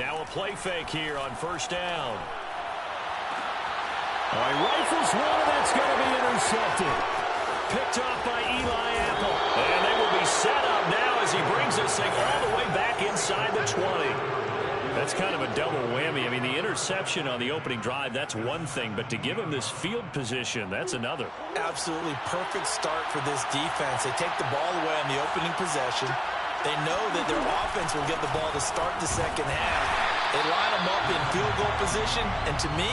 Now a play fake here on first down. Oh, he rifles one, and that's going to be intercepted. Picked off by Eli Apple. And they will be set up now as he brings this thing all the way back inside the 20. That's kind of a double whammy. I mean, the interception on the opening drive, that's one thing. But to give him this field position, that's another. Absolutely perfect start for this defense. They take the ball away on the opening possession. They know that their offense will get the ball to start the second half. They line them up in field goal position. And to me,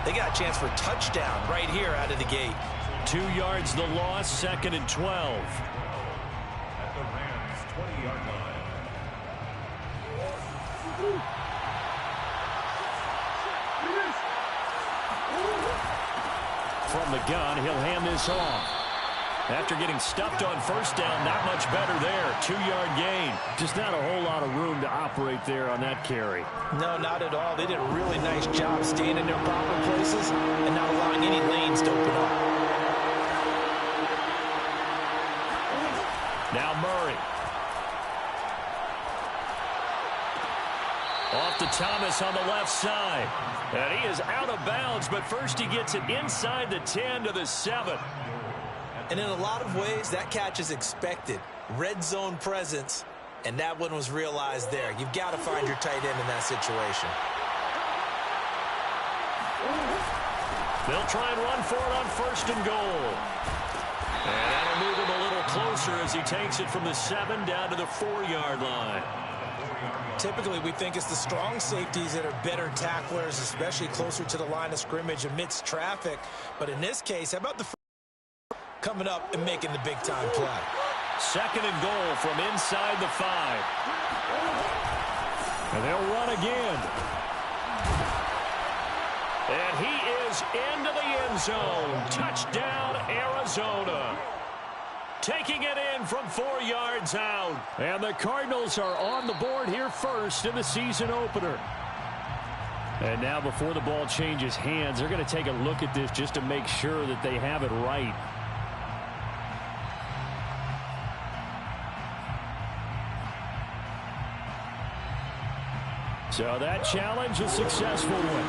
they got a chance for a touchdown right here out of the gate. 2 yards the loss, 2nd and 12. At the Rams' 20-yard line. From the gun, he'll hand this off. After getting stuffed on first down, not much better there. 2-yard gain. Just not a whole lot of room to operate there on that carry. No, not at all. They did a really nice job staying in their proper places and not allowing any lanes to open up. Now Murray. Off to Thomas on the left side. And he is out of bounds, but first he gets it inside the 10 to the 7. And in a lot of ways, that catch is expected. Red zone presence, and that one was realized there. You've got to find your tight end in that situation. They'll try and run for it on 1st and goal. And that'll move him a little closer as he takes it from the 7 down to the 4-yard line. Typically, we think it's the strong safeties that are better tacklers, especially closer to the line of scrimmage amidst traffic. But in this case, how about the coming up and making the big-time play? 2nd and goal from inside the 5. And they'll run again. And he is into the end zone. Touchdown, Arizona. Taking it in from 4 yards out. And the Cardinals are on the board here first in the season opener. And now before the ball changes hands, they're going to take a look at this just to make sure that they have it right. So that challenge, a successful one.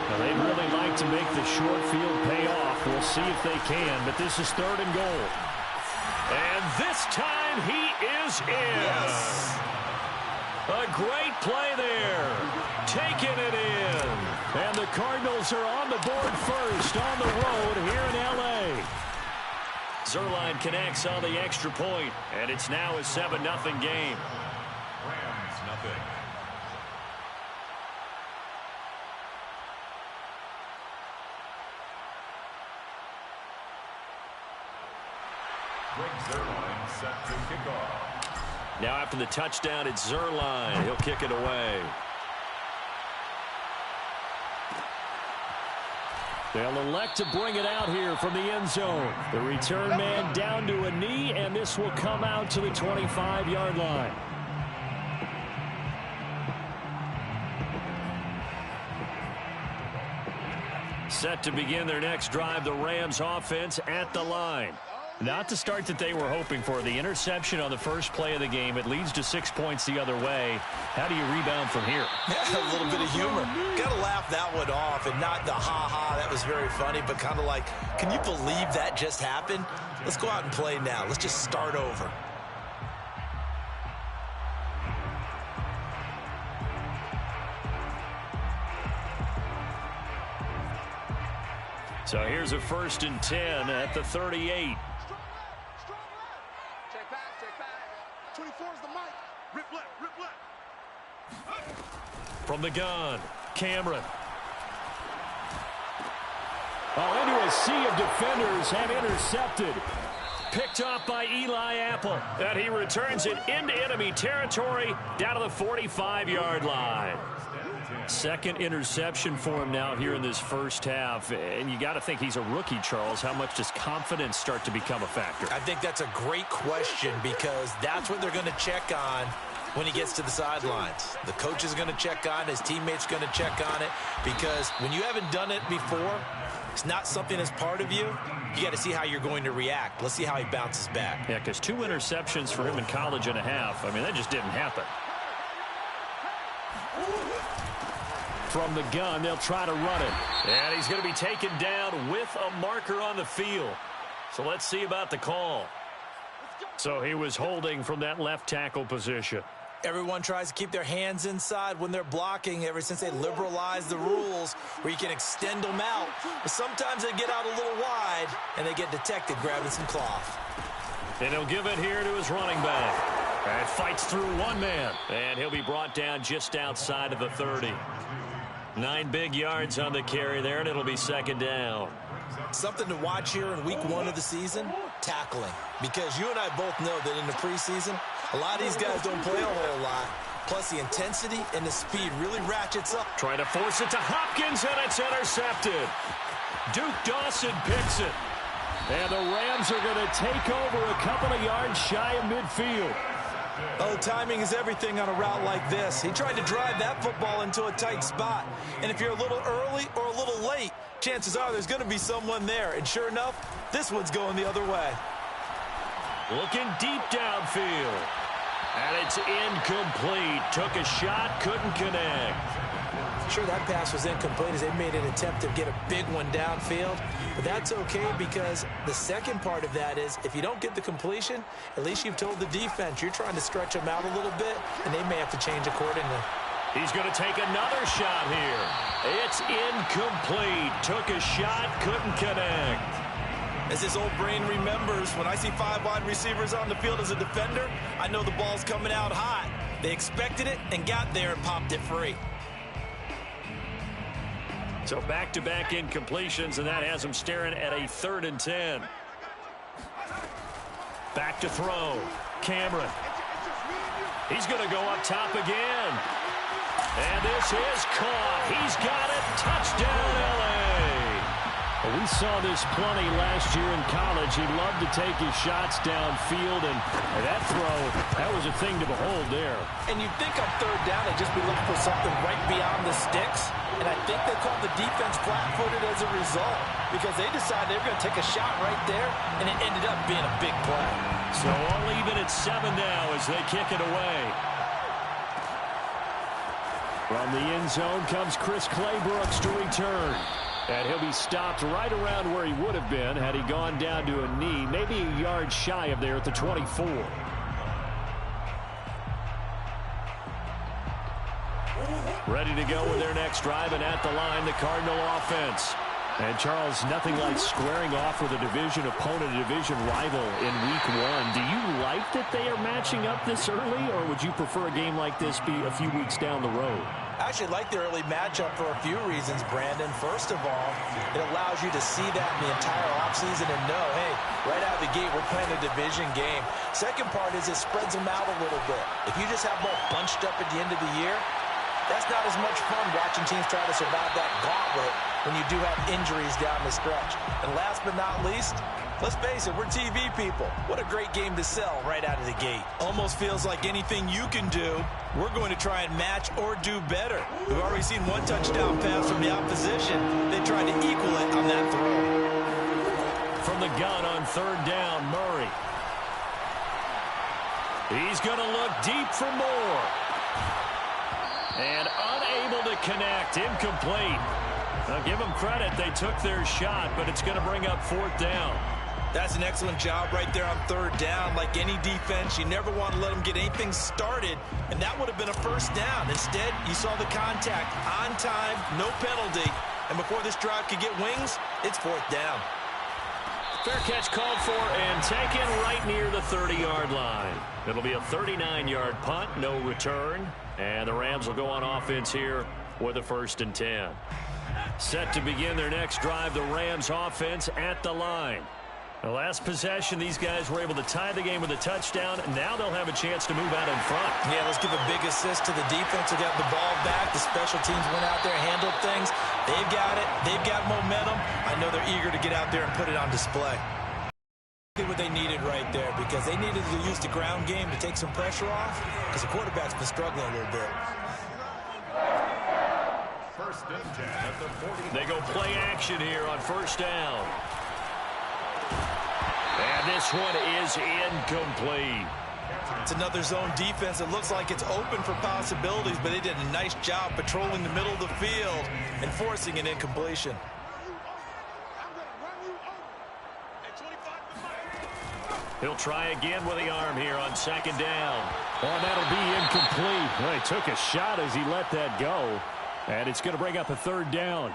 Now they'd really like to make the short field pay off. We'll see if they can, but this is 3rd and goal. And this time he is in. Yes. A great play there. Taking it in. And the Cardinals are on the board first on the road here in L.A. Zuerlein connects on the extra point, and it's now a 7-0 game. Rams, nothing. Greg Zuerlein set to kick off. Now after the touchdown, it's Zuerlein. He'll kick it away. They'll elect to bring it out here from the end zone. The return man down to a knee, and this will come out to the 25-yard line. Set to begin their next drive, the Rams offense at the line. Not the start that they were hoping for. The interception on the first play of the game. It leads to 6 points the other way. How do you rebound from here? Yeah, a little bit of humor. Got to laugh that one off, and not the ha-ha, that was very funny, but kind of like, can you believe that just happened? Let's go out and play now. Let's just start over. So here's a 1st and 10 at the 38. Check back. 24 is the mic. Rip left. From the gun, Cameron. Oh, into a sea of defenders and intercepted. Picked off by Eli Apple. And he returns it into enemy territory down to the 45-yard line. 2nd interception for him now here in this first half. And you got to think he's a rookie, Charles. How much does confidence start to become a factor? I think that's a great question, because that's what they're going to check on when he gets to the sidelines. The coach is going to check on it. His teammates going to check on it, because when you haven't done it before, it's not something that's part of you. You got to see how you're going to react. Let's see how he bounces back. Yeah, because 2 interceptions for him in college and a half. I mean, that just didn't happen. From the gun, they'll try to run it. And he's going to be taken down with a marker on the field. So let's see about the call. So he was holding from that left tackle position. Everyone tries to keep their hands inside when they're blocking ever since they liberalized the rules where you can extend them out. But sometimes they get out a little wide, and they get detected grabbing some cloth. And he'll give it here to his running back. And fights through one man. And he'll be brought down just outside of the 30. 9 big yards on the carry there, and it'll be second down. Something to watch here in week 1 of the season, tackling. Because you and I both know that in the preseason, a lot of these guys don't play a whole lot. Plus, the intensity and the speed really ratchets up. Trying to force it to Hopkins, and it's intercepted. Duke Dawson picks it. And the Rams are going to take over a couple of yards shy of midfield. Oh, timing is everything on a route like this. He tried to drive that football into a tight spot. And if you're a little early or a little late, chances are there's going to be someone there. And sure enough, this one's going the other way. Looking deep downfield. And it's incomplete. Took a shot, couldn't connect. Sure, that pass was incomplete as they made an attempt to get a big one downfield. But that's okay because the second part of that is if you don't get the completion, at least you've told the defense you're trying to stretch them out a little bit, and they may have to change accordingly. He's going to take another shot here. It's incomplete. Took a shot, couldn't connect. As this old brain remembers, when I see 5 wide receivers on the field as a defender, I know the ball's coming out hot. They expected it and got there and popped it free. So back-to-back incompletions, and that has him staring at a 3rd and 10. Back to throw. Cameron. He's going to go up top again. And this is caught. He's got it. Touchdown, L.A. Well, we saw this plenty last year in college. He loved to take his shots downfield, and that throw, that was a thing to behold there. And you'd think on 3rd down they'd just be looking for something right beyond the sticks. And I think they called the defense flat-footed as a result because they decided they were going to take a shot right there, and it ended up being a big play. So all even at 7 now as they kick it away. From the end zone comes Chris Claybrooks to return. And he'll be stopped right around where he would have been had he gone down to a knee, maybe a yard shy of there at the 24. Ready to go with their next drive, and at the line, the Cardinal offense. And, Charles, nothing like squaring off with a division opponent, a division rival in Week 1. Do you like that they are matching up this early, or would you prefer a game like this be a few weeks down the road? I actually like the early matchup for a few reasons, Brandon. First of all, it allows you to see that in the entire offseason and know, hey, right out of the gate, we're playing a division game. Second part is it spreads them out a little bit. If you just have both bunched up at the end of the year, that's not as much fun watching teams try to survive that gauntlet when you do have injuries down the stretch. And last but not least, let's face it, we're TV people. What a great game to sell right out of the gate. Almost feels like anything you can do, we're going to try and match or do better. We've already seen one touchdown pass from the opposition. They tried to equal it on that throw. From the gun on 3rd down, Murray. He's going to look deep for more. And unable to connect, incomplete. Now give them credit, they took their shot, but it's going to bring up 4th down. That's an excellent job right there on 3rd down. Like any defense, you never want to let them get anything started, and that would have been a 1st down. Instead, you saw the contact on time, no penalty, and before this drive could get wings, it's 4th down. Fair catch called for and taken right near the 30-yard line. It'll be a 39-yard punt, no return, and the Rams will go on offense here with a 1st and 10. Set to begin their next drive, the Rams offense at the line. The last possession, these guys were able to tie the game with a touchdown. Now they'll have a chance to move out in front. Yeah, let's give a big assist to the defense who got the ball back. The special teams went out there, handled things. They've got it. They've got momentum. I know they're eager to get out there and put it on display. What they needed right there because they needed to use the ground game to take some pressure off because the quarterback's been struggling a little bit. 1st and 10 at the 40. They go play action here on 1st down. And this one is incomplete. It's another zone defense. It looks like it's open for possibilities, but they did a nice job patrolling the middle of the field and forcing an incompletion. He'll try again with the arm here on second down. Oh, that'll be incomplete. Well, he took a shot as he let that go, and it's going to bring up a third down.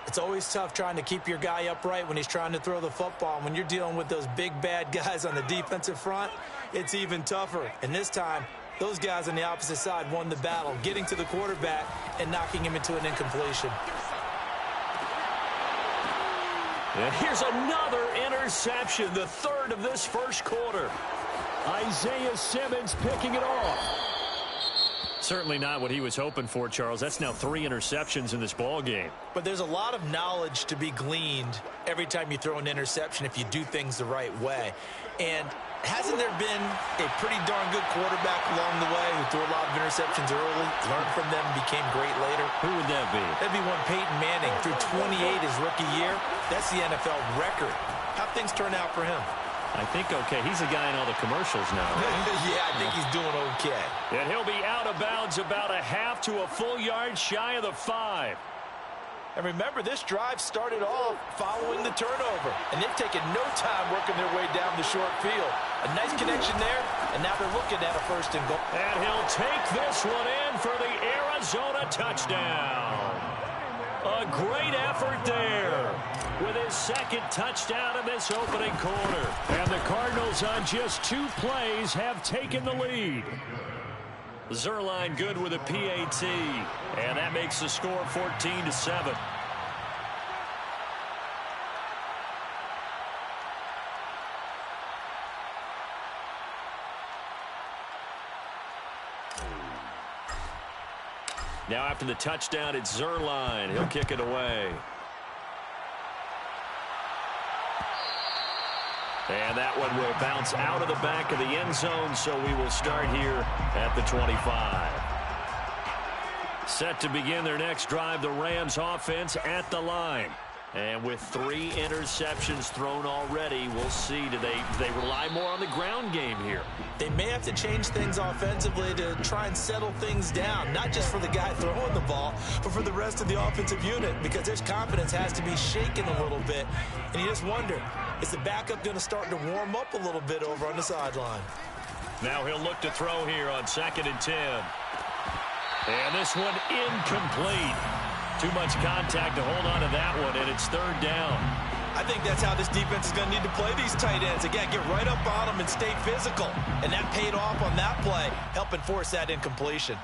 It's always tough trying to keep your guy upright when he's trying to throw the football. When you're dealing with those big, bad guys on the defensive front, it's even tougher. And this time, those guys on the opposite side won the battle, getting to the quarterback and knocking him into an incompletion. And here's another interception, the third of this first quarter. Isaiah Simmons picking it off. Certainly not what he was hoping for, Charles. That's now 3 interceptions in this ball game. But there's a lot of knowledge to be gleaned every time you throw an interception if you do things the right way. And hasn't there been a pretty darn good quarterback along the way who threw a lot of interceptions early, learned from them, became great later? Who would that be? That'd be one Peyton Manning. Threw 28 his rookie year. That's the NFL record. How'd things turn out for him? I think okay. He's a guy in all the commercials now. Yeah, I think he's doing okay. And he'll be out of bounds about a half to a full yard shy of the 5. And remember, this drive started off following the turnover. And they've taken no time working their way down the short field. A nice connection there, and now they're looking at a first and goal. And he'll take this one in for the Arizona touchdown. A great effort there with his second touchdown in this opening quarter. And the Cardinals on just 2 plays have taken the lead. Zuerlein good with a PAT. And that makes the score 14-7. Now after the touchdown, it's Zuerlein. He'll kick it away. And that one will bounce out of the back of the end zone, so we will start here at the 25. Set to begin their next drive, the Rams offense at the line. And with 3 interceptions thrown already, we'll see. Do they rely more on the ground game here? They may have to change things offensively to try and settle things down, not just for the guy throwing the ball, but for the rest of the offensive unit, because their confidence has to be shaken a little bit. And you just wonder, is the backup going to start to warm up a little bit over on the sideline? Now he'll look to throw here on 2nd and 10. And this one incomplete. Too much contact to hold on to that one, and it's 3rd down. I think that's how this defense is going to need to play these tight ends. Again, get right up on them and stay physical. And that paid off on that play, helping force that incompletion.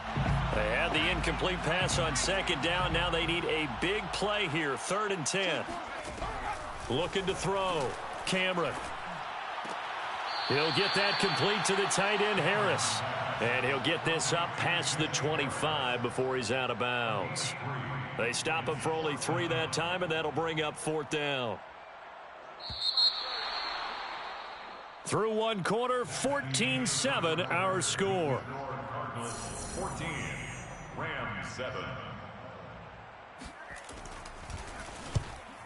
They had the incomplete pass on 2nd down. Now they need a big play here, 3rd and 10. Looking to throw. Cameron. He'll get that complete to the tight end, Harris. And he'll get this up past the 25 before he's out of bounds. They stop him for only 3 that time, and that'll bring up 4th down. Through 1 quarter, 14-7 our score. 14, Rams 7.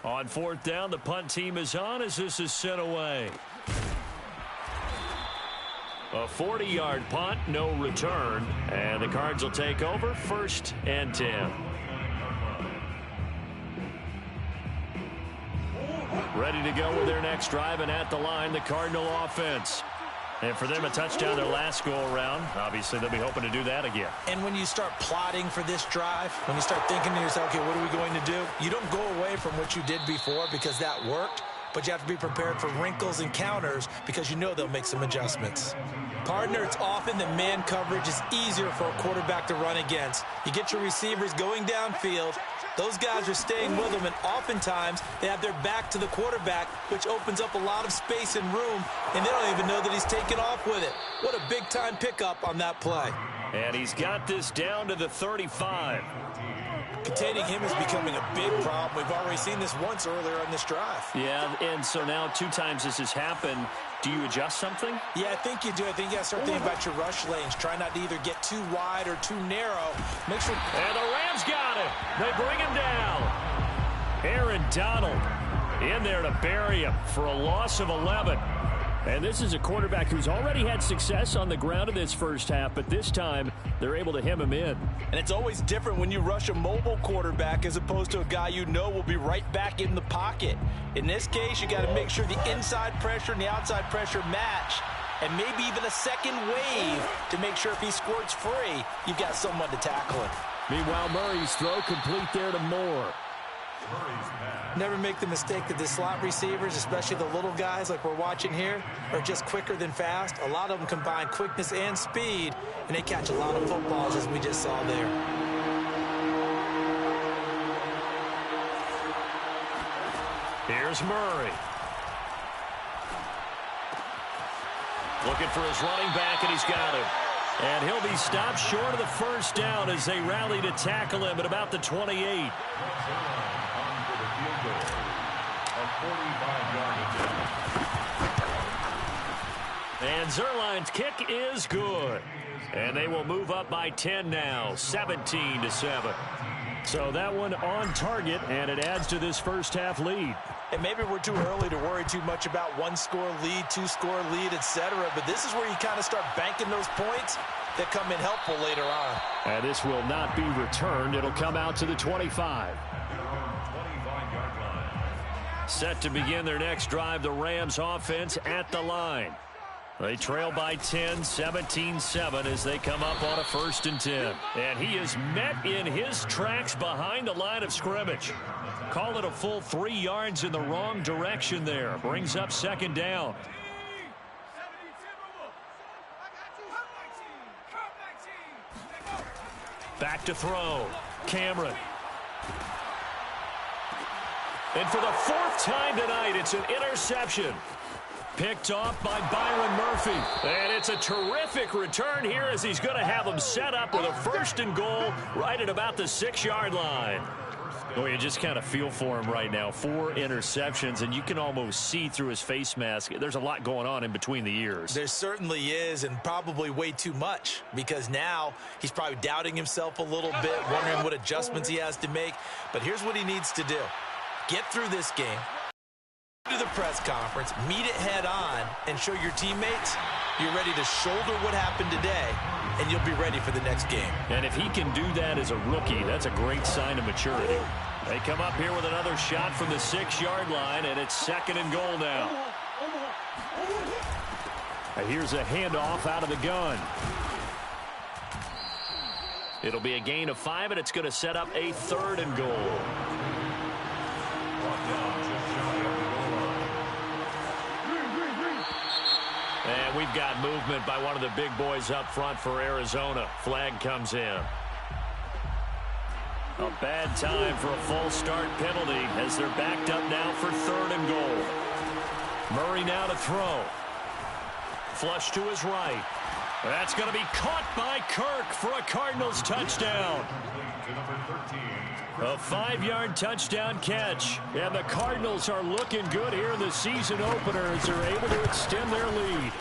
On 4th down, the punt team is on as this is sent away. A 40-yard punt, no return, and the Cards will take over 1st and 10. Ready to go with their next drive, and at the line, the Cardinal offense. And for them, a touchdown their last go-around. Obviously, they'll be hoping to do that again. And when you start plotting for this drive, when you start thinking to yourself, okay, what are we going to do? You don't go away from what you did before because that worked, but you have to be prepared for wrinkles and counters because you know they'll make some adjustments. Partner, it's often that man coverage is easier for a quarterback to run against. You get your receivers going downfield. Those guys are staying with them, and oftentimes they have their back to the quarterback, which opens up a lot of space and room, and they don't even know that he's taken off with it. What a big-time pickup on that play. And he's got this down to the 35. Containing him is becoming a big problem. We've already seen this once earlier on this drive. Yeah, and so now 2 times this has happened. Do you adjust something? Yeah, I think you do. I think you got to start thinking about your rush lanes. Try not to either get too wide or too narrow. Make sure. And the Rams got him. They bring him down. Aaron Donald in there to bury him for a loss of 11. And this is a quarterback who's already had success on the ground in this first half, but this time they're able to hem him in. And it's always different when you rush a mobile quarterback as opposed to a guy you know will be right back in the pocket. In this case, you got to make sure the inside pressure and the outside pressure match, and maybe even a second wave to make sure if he squirts free, you've got someone to tackle him. Meanwhile, Murray's throw complete there to Moore. Never make the mistake that the slot receivers, especially the little guys like we're watching here, are just quicker than fast. A lot of them combine quickness and speed, and they catch a lot of footballs, as we just saw there. Here's Murray. Looking for his running back, and he's got him. And he'll be stopped short of the first down as they rally to tackle him at about the 28. And Zuerlein's kick is good. And they will move up by 10 now, 17-7. So that one on target, and it adds to this first half lead. And maybe we're too early to worry too much about one-score lead, two-score lead, etc. But this is where you kind of start banking those points that come in helpful later on. And this will not be returned. It'll come out to the 25. Set to begin their next drive, the Rams offense at the line. They trail by 10, 17-7 as they come up on a 1st and 10. And he is met in his tracks behind the line of scrimmage. Call it a full 3 yards in the wrong direction there. Brings up 2nd down. Back to throw. Cameron. And for the 4th time tonight, it's an interception. Picked off by Byron Murphy. And it's a terrific return here as he's going to have them set up with a 1st and goal right at about the 6-yard line. Well, you just kind of feel for him right now. 4 interceptions, and you can almost see through his face mask. There's a lot going on in between the ears. There certainly is, and probably way too much, because now he's probably doubting himself a little bit, wondering what adjustments he has to make. But here's what he needs to do. Get through this game, to the press conference, meet it head on, and show your teammates you're ready to shoulder what happened today, and you'll be ready for the next game. And if he can do that as a rookie, that's a great sign of maturity. They come up here with another shot from the 6-yard line, and it's 2nd and goal now. And here's a handoff out of the gun. It'll be a gain of 5, and it's going to set up a 3rd and goal. And we've got movement by one of the big boys up front for Arizona. Flag comes in. A bad time for a false start penalty as they're backed up now for 3rd and goal. Murray now to throw. Flush to his right. That's going to be caught by Kirk for a Cardinals touchdown. A 5-yard touchdown catch. And the Cardinals are looking good here in the season opener as they're able to extend their lead.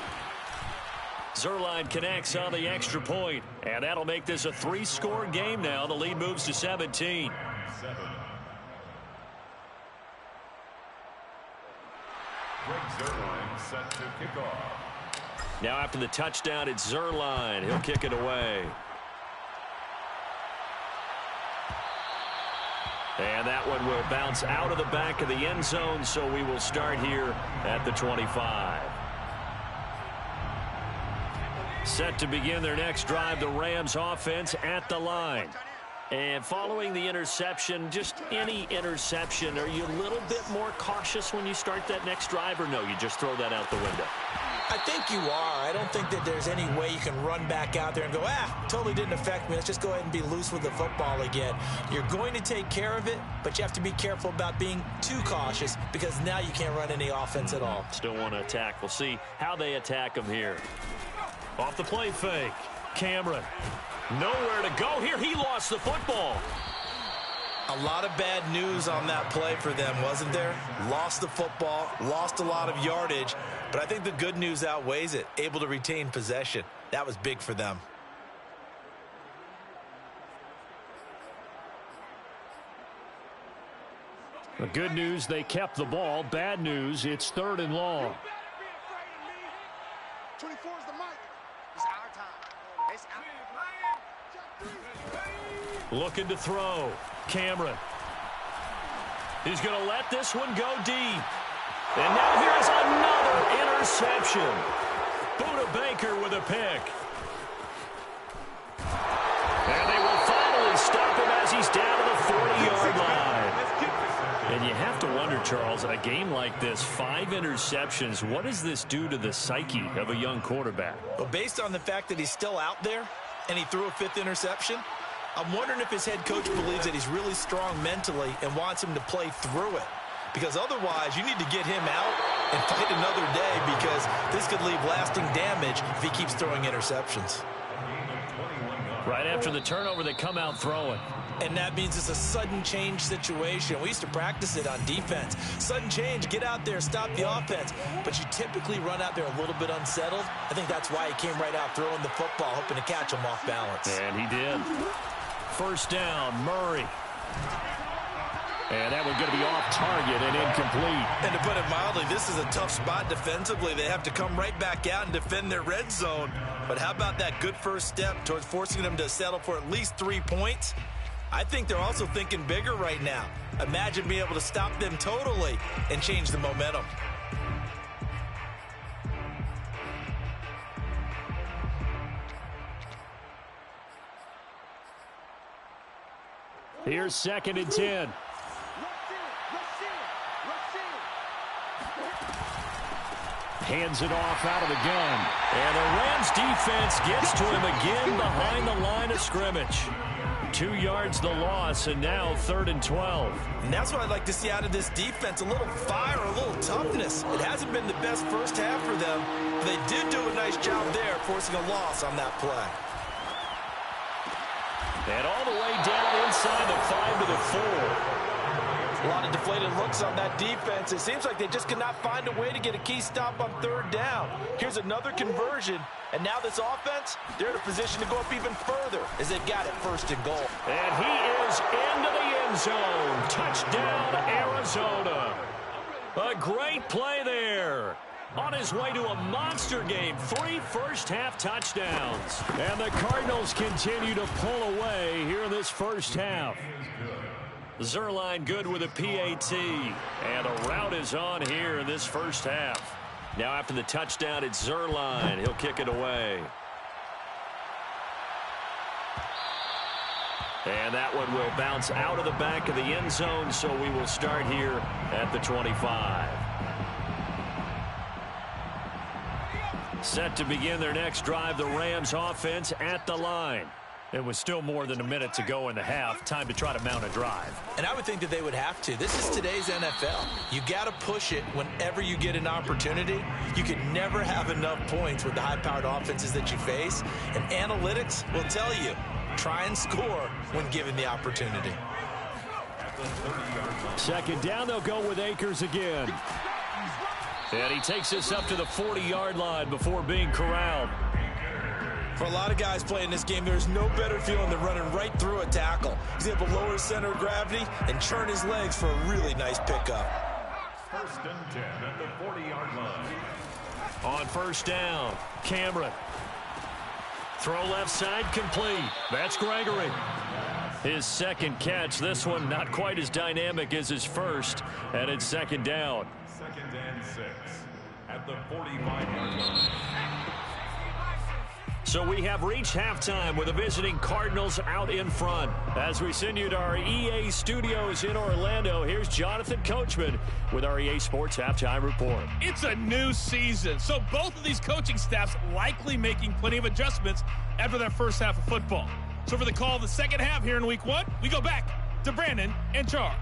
Zuerlein connects on the extra point, and that'll make this a 3-score game now. The lead moves to 17. Greg Zuerlein set to kick off. Now after the touchdown, it's Zuerlein. He'll kick it away. And that one will bounce out of the back of the end zone, so we will start here at the 25. Set to begin their next drive, the Rams offense at the line. And following the interception, just any interception, are you a little bit more cautious when you start that next drive, or no, you just throw that out the window? I think you are. I don't think that there's any way you can run back out there and go, totally didn't affect me. Let's just go ahead and be loose with the football again. You're going to take care of it, but you have to be careful about being too cautious because now you can't run any offense at all. Still want to attack. We'll see how they attack them here. Off the play fake. Cameron. Nowhere to go here. He lost the football. A lot of bad news on that play for them, wasn't there? Lost the football, lost a lot of yardage, but I think the good news outweighs it. Able to retain possession. That was big for them. The good news, they kept the ball. Bad news, it's 3rd and long. 24 is the mic. It's our time. It's our time. Looking to throw. Cameron. He's going to let this one go deep. And now here's another interception. Buda Baker with a pick. And they will finally stop him as he's down to the 40-yard line. And you have to wonder, Charles, in a game like this, 5 interceptions, what does this do to the psyche of a young quarterback? Well, based on the fact that he's still out there and he threw a 5th interception, I'm wondering if his head coach believes that he's really strong mentally and wants him to play through it. Because otherwise, you need to get him out and fight another day, because this could leave lasting damage if he keeps throwing interceptions. Right after the turnover, they come out throwing. And that means it's a sudden change situation. We used to practice it on defense. Sudden change, get out there, stop the offense. But you typically run out there a little bit unsettled. I think that's why he came right out throwing the football, hoping to catch him off balance. And he did. First down, Murray. And that one's going to be off target and incomplete. And to put it mildly, this is a tough spot defensively. They have to come right back out and defend their red zone. But how about that good first step towards forcing them to settle for at least 3 points? I think they're also thinking bigger right now. Imagine being able to stop them totally and change the momentum. Here's 2nd and 10. Hands it off out of the gun. And the Rams defense gets to him again behind the line of scrimmage. 2 yards the loss, and now 3rd and 12. And that's what I'd like to see out of this defense. A little fire, a little toughness. It hasn't been the best first half for them. But they did do a nice job there, forcing a loss on that play. And all the way down inside the 5 to the 4. A lot of deflated looks on that defense. It seems like they just cannot find a way to get a key stop on 3rd down. Here's another conversion. And now this offense, they're in a position to go up even further as they got it 1st and goal. And he is into the end zone. Touchdown, Arizona. A great play there. On his way to a monster game, 3 first-half touchdowns. And the Cardinals continue to pull away here in this first half. Zuerlein good with a PAT. And a rout is on here in this first half. Now after the touchdown, it's Zuerlein. He'll kick it away. And that one will bounce out of the back of the end zone, so we will start here at the 25. Set to begin their next drive, the Rams offense at the line. It was still more than a minute to go in the half. Time to try to mount a drive. And I would think that they would have to. This is today's NFL. You got to push it whenever you get an opportunity. You can never have enough points with the high-powered offenses that you face. And analytics will tell you, try and score when given the opportunity. 2nd down, they'll go with Akers again. And he takes this up to the 40-yard line before being corralled. For a lot of guys playing this game, there's no better feeling than running right through a tackle. He's able to lower his center of gravity and churn his legs for a really nice pickup. 1st and 10 at the 40-yard line. On 1st down, Cameron. Throw left side, complete. That's Gregory. His 2nd catch. This one not quite as dynamic as his first. And it's 2nd down. 2nd and 6 at the 45-yard line. So we have reached halftime with the visiting Cardinals out in front. As we send you to our EA studios in Orlando, here's Jonathan Coachman with our EA Sports Halftime Report. It's a new season, so both of these coaching staffs likely making plenty of adjustments after that first half of football. So for the call of the second half here in Week 1, we go back to Brandon and Charles.